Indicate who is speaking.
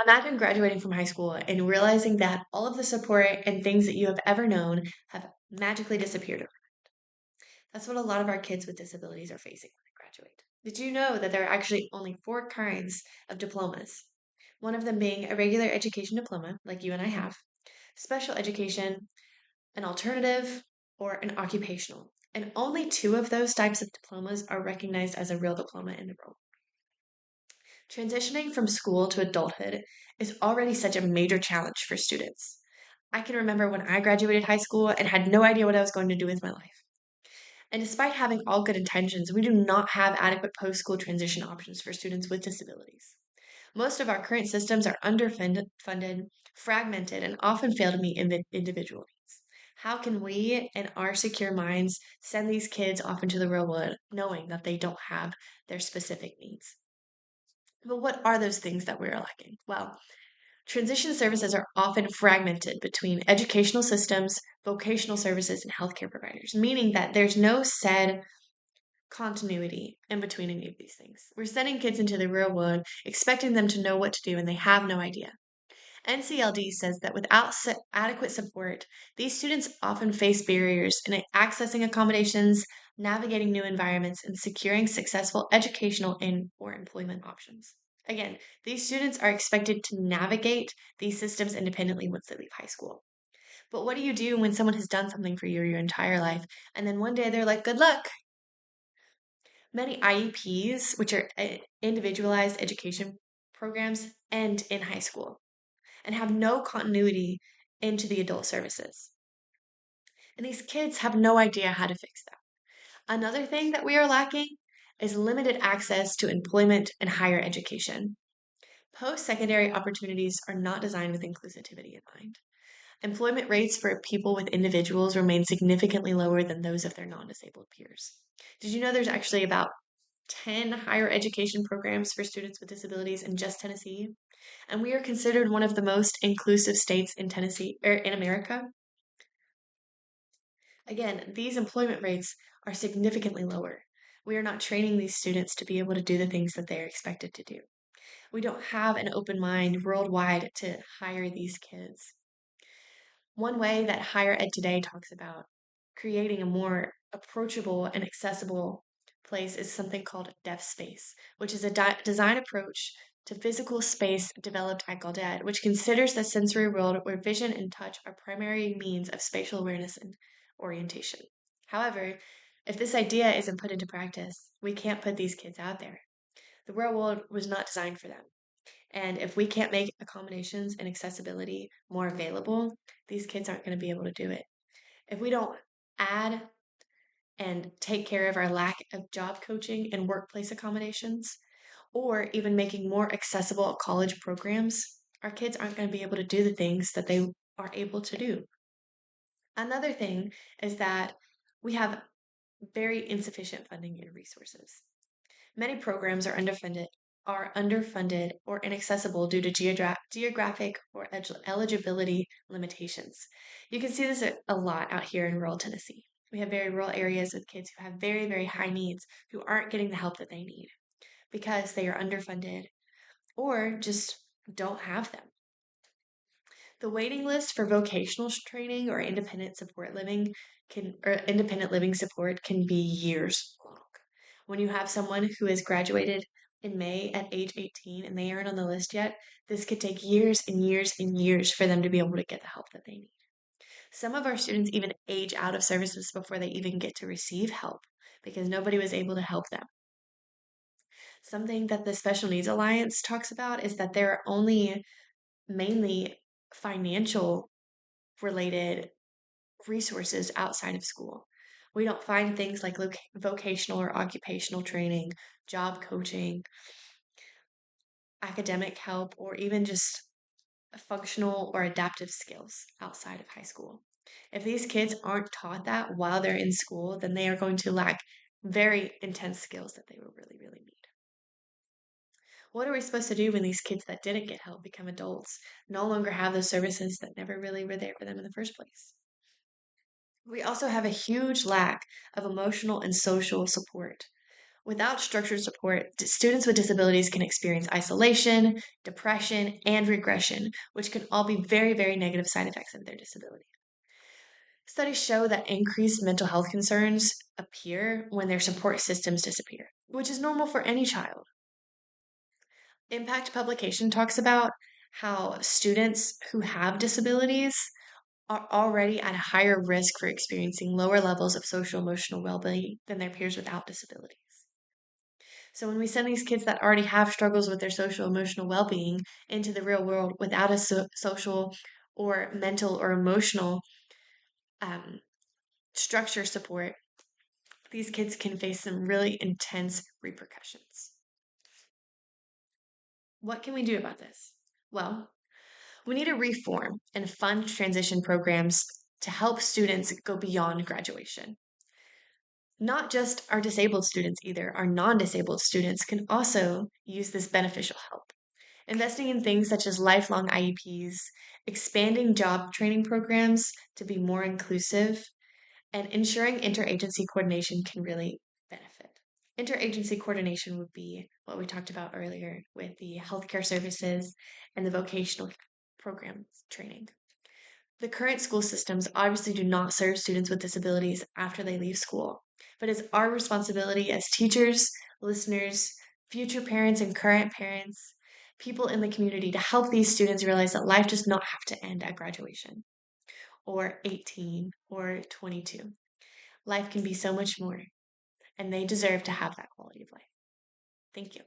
Speaker 1: Imagine graduating from high school and realizing that all of the support and things that you have ever known have magically disappeared. That's what a lot of our kids with disabilities are facing when they graduate. Did you know that there are actually only four kinds of diplomas? One of them being a regular education diploma, like you and I have, special education, an alternative, or an occupational. And only two of those types of diplomas are recognized as a real diploma in the world. Transitioning from school to adulthood is already such a major challenge for students. I can remember when I graduated high school and had no idea what I was going to do with my life. And despite having all good intentions, we do not have adequate post school transition options for students with disabilities. Most of our current systems are underfunded, fragmented, and often fail to meet individual needs. How can we, in our secure minds, send these kids off into the real world knowing that they don't have their specific needs? But what are those things that we are lacking? Well, transition services are often fragmented between educational systems, vocational services, and healthcare providers, meaning that there's no said continuity in between any of these things. We're sending kids into the real world, expecting them to know what to do, and they have no idea. NCLD says that without adequate support, these students often face barriers in accessing accommodations, navigating new environments, and securing successful educational and or employment options. Again, these students are expected to navigate these systems independently once they leave high school. But what do you do when someone has done something for you your entire life, and then one day they're like, good luck? Many IEPs, which are individualized education programs, end in high school and have no continuity into the adult services. And these kids have no idea how to fix that. Another thing that we are lacking is limited access to employment and higher education. Post secondary opportunities are not designed with inclusivity in mind. Employment rates for people with individuals remain significantly lower than those of their non disabled peers. Did you know there's actually about 10 higher education programs for students with disabilities in just Tennessee? And we are considered one of the most inclusive states in Tennessee or in America. Again, these employment rates are significantly lower. We are not training these students to be able to do the things that they are expected to do. We don't have an open mind worldwide to hire these kids. One way that Higher Ed Today talks about creating a more approachable and accessible place is something called Deaf Space, which is a design approach to physical space developed at Gallaudet, which considers the sensory world where vision and touch are primary means of spatial awareness and orientation. However, if this idea isn't put into practice, we can't put these kids out there. The real world was not designed for them. And if we can't make accommodations and accessibility more available, these kids aren't going to be able to do it. If we don't add and take care of our lack of job coaching and workplace accommodations, or even making more accessible college programs, our kids aren't going to be able to do the things that they are able to do. Another thing is that we have very insufficient funding and resources. Many programs are underfunded or inaccessible due to geographic or eligibility limitations. You can see this a lot out here in rural Tennessee. We have very rural areas with kids who have very, very high needs who aren't getting the help that they need because they are underfunded or just don't have them. The waiting list for vocational training or independent living support can be years long. When you have someone who has graduated in May at age 18 and they aren't on the list yet, this could take years and years and years for them to be able to get the help that they need. Some of our students even age out of services before they even get to receive help because nobody was able to help them. Something that the Special Needs Alliance talks about is that there are only mainly financial related resources outside of school. We don't find things like vocational or occupational training, job coaching, academic help, or even just functional or adaptive skills outside of high school. If these kids aren't taught that while they're in school, then they are going to lack very intense skills that they will really, really need. What are we supposed to do when these kids that didn't get help become adults, no longer have those services that never really were there for them in the first place? We also have a huge lack of emotional and social support. Without structured support, students with disabilities can experience isolation, depression, and regression, which can all be very, very negative side effects of their disability. Studies show that increased mental health concerns appear when their support systems disappear, which is normal for any child. Impact publication talks about how students who have disabilities are already at a higher risk for experiencing lower levels of social emotional well-being than their peers without disabilities. So when we send these kids that already have struggles with their social emotional well-being into the real world without a social or mental or emotional um, structure support, these kids can face some really intense repercussions. What can we do about this? Well, we need to reform and fund transition programs to help students go beyond graduation. Not just our disabled students either, our non-disabled students can also use this beneficial help. Investing in things such as lifelong IEPs, expanding job training programs to be more inclusive, and ensuring interagency coordination can really benefit. Interagency coordination would be what we talked about earlier with the healthcare services and the vocational programs training. The current school systems obviously do not serve students with disabilities after they leave school, but it's our responsibility as teachers, listeners, future parents, and current parents, people in the community to help these students realize that life does not have to end at graduation or 18 or 22. Life can be so much more, and they deserve to have that quality of life. Thank you.